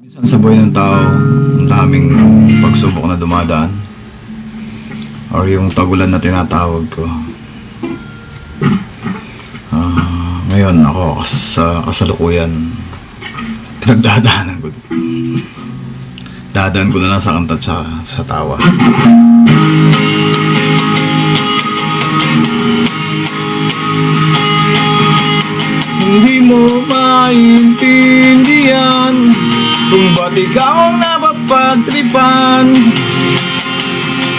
Minsan sa buhay ng tao, ang daming pagsubok na dumadaan or yung tagulan na tinatawag ko. Ngayon ako sa kasalukuyan, pinagdadaanan ko. Dadaan ko na lang sa kanta at sa tawa. Hindi mo maintindihan kung ba't ikaw ang napapagtripan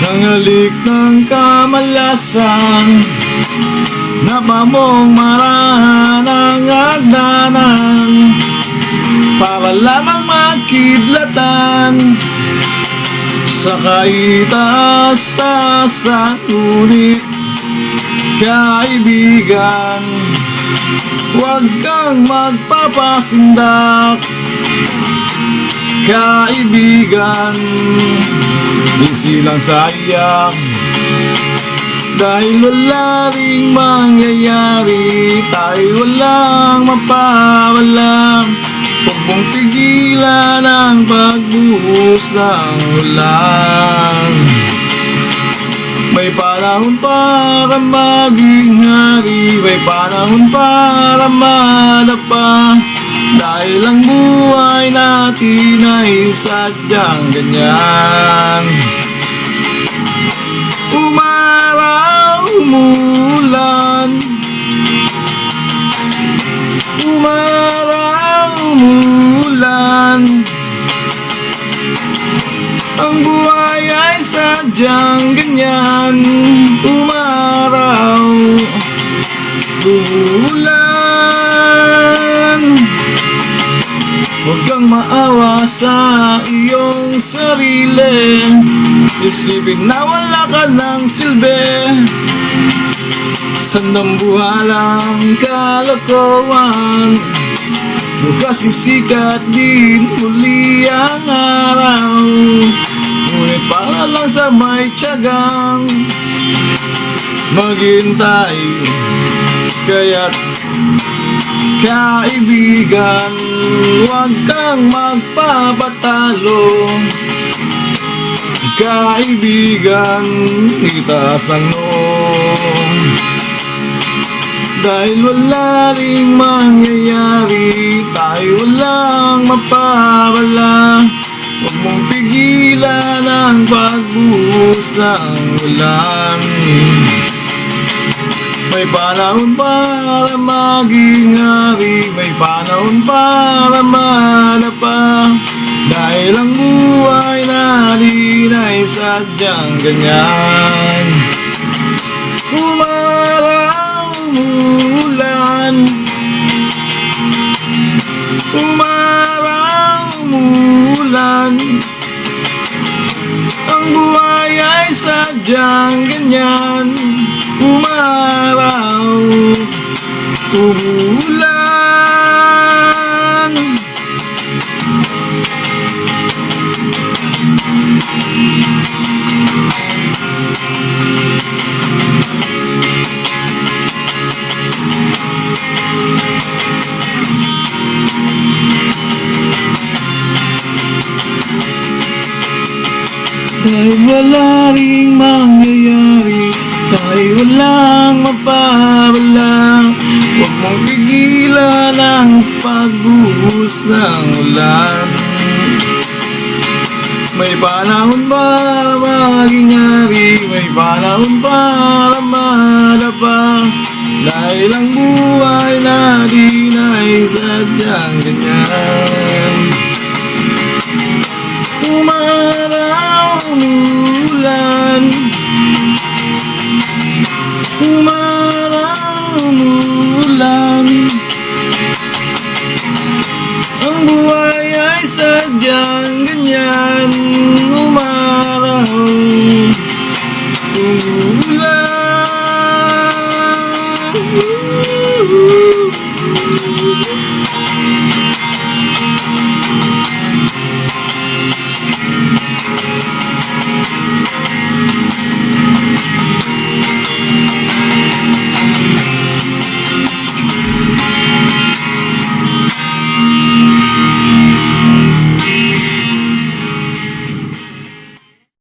ng halik ng kamalasan na pamong marahan ang hagdanan para lamang makidlatan sa kaitaas-taasan. Ngunit kaibigan, huwag kang magpapasindak. Kaibigan, easy lang sayang dahil wala ring mangyayari, tayo walang mapawala. Huwag mong tigilan ang pagbuhos ng ulan. May panahon para maging hari, may panahon para madapa, dahil ang buhay natin ay sadyang ganyan. Umaraw, umulan, umaraw, umulan, ang buhay ay sadyang ganyan. Umaraw, umulan, huwag kang maawa sa iyong sarili. Isipin na wala ka ng silbi, sandambuhalang kalokohan. Bukas sisikat din muli ang araw, ngunit para lang sa may tiyagang maghintay. Kaya't kaibigan, huwag kang magpapatalo. Kaibigan, itaas ang noo, dahil wala ring mangyayari, tayo walang mapawala. Huwag mong pigilan ang pagbuhos ng ulan. May panahon para maging hari, may panahon para malapa, dahil ang buhay natin ay sadyang ganyan. Umaraw, umulan, umaraw, umulan, ang buhay ay sadyang ganyan. Umaraw, umulan, dahil wala ring mangyayari, tayo walang mapawala. Huwag mong pigilan ang pagbuhos ng ulan. May panahon para maging hari, may panahon para madapa, dahil ang buhay natin ay sadyang ganyan.